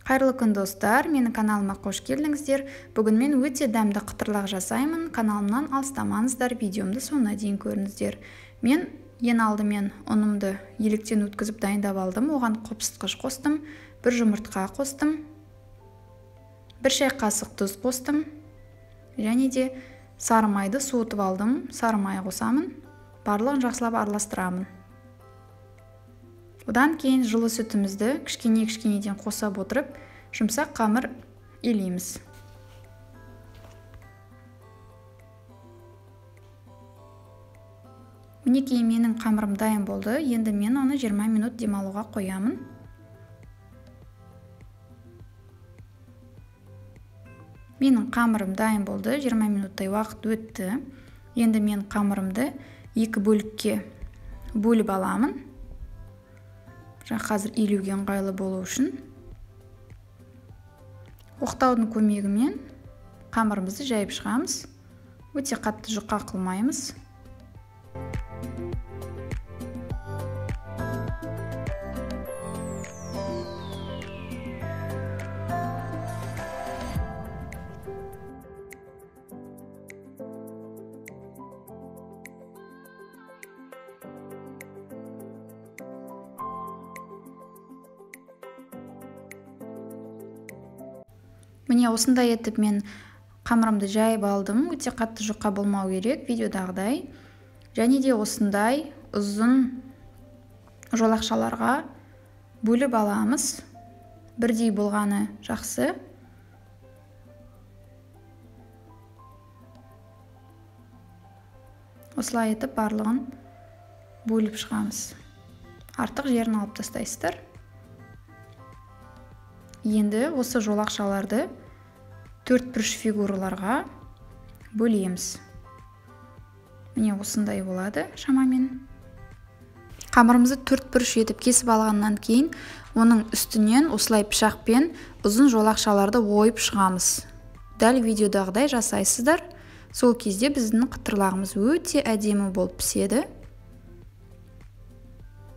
Қайырлы күн достар, менің каналыма қош келдіңіздер. Бүгін мен өте дәмді қытырлақ жасаймын. Каналымнан алыстамаңыздар, видеомды соңына дейін көріңіздер. Мен ең алдымен ұнымды електен өткізіп дайындап алдым. Оған қопсытқыш қостым, бір жұмыртқа қостым, бір шай қасық тұз қостым, және де сары майды суытып алдым. Сары май қосамын, барлығын жақсылап араластырамын. Одан кейін жылы сүтімізді кішкене-кішкенеден қосап отырып, жұмсақ қамыр илейміз. Мінекей менің қамырым дайын болды. Енді мен оны 20 минут демалуға қоямын. Менің қамырым дайын болды. 20 минуттай уақыт өтті. Енді мен қамырымды екі бөлікке бөліп аламын. Қазір илеуге ыңғайлы болу үшін оқтаудың көмегімен қамырымызды жайып шығамыз. Өте қатты жұқа қылмаймыз. Міне осындай етіп мен қамырымды жайып алдым. Өте қатты жұқа болмау керек, видеодағыдай. Және де осындай ұзын жолақшаларға бөліп аламыз. Бірдей болғаны жақсы. Осылай етіп барлығын бөліп шығамыз. Артық жерін алып тастайсыздар. Енді осы жолақшаларды төртбұрыш фигураларға бөлеміз. Міне осындай болады шамамен. Қамырымызды төртбұрыш етіп кесіп алғаннан кейін, оның үстінен осылай пышақпен ұзын жолақшаларды ойып шығамыз. Дәл видеодағыдай жасайсыздар. Сол кезде біздің қытырлағымыз өте әдемі болып піседі.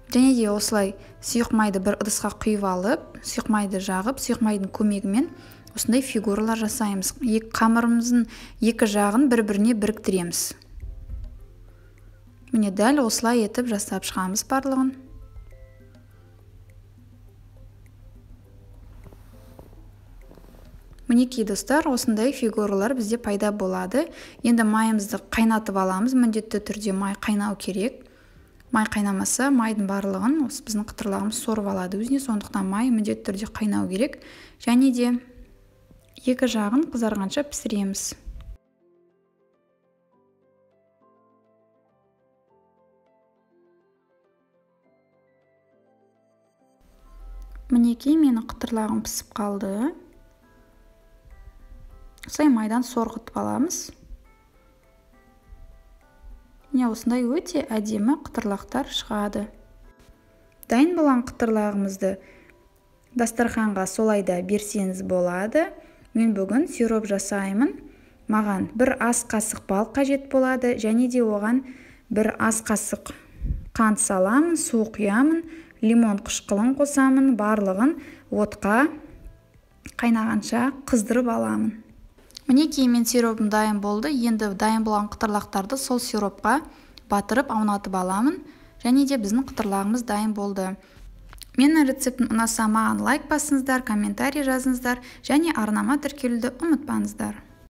Және де осылай сұйық майды бір ыдысқа құйып алып, сұйық майды жағып, сұйық майдың көмегімен осындай фигуралар жасаймыз. Қамырымыздың екі жағын бір-біріне біріктіреміз. Міне дәл осылай етіп жасап шығамыз барлығын. Мінекей достар, осындай фигуралар бізде пайда болады. Енді майымызды қайнатып аламыз. Міндетті түрде май қайнау керек. Май қайнамаса, майдың барлығын осы біздің қытырлағымыз сорып алады өзіне, сондықтан май міндетті түрде қайнау керек. Және де екі жағын қызарғанша пісіреміз. Мінекей менің қытырлағым пісіп қалды. Осылай майдан сорғытып аламыз. Міне осындай өте әдемі қытырлақтар шығады. Дайын болған қытырлағымызды дастарханға солайда берсеңіз болады. Мен бүгін сироп жасаймын. Маған бір ас қасық бал қажет болады, және де оған бір ас қасық қант саламын, су құямын, лимон қышқылын қосамын, барлығын отқа қайнағанша қыздырып аламын. Мінекей мен сиропым дайын болды. Енді дайын болған қытырлақтарды сол сиропқа батырып аунатып аламын. Және де біздің қытырлағымыз дайын болды. Менің рецептім ұнаса маған лайк басыңыздар, комментарий жазыңыздар және арнама тіркелуді ұмытпаңыздар.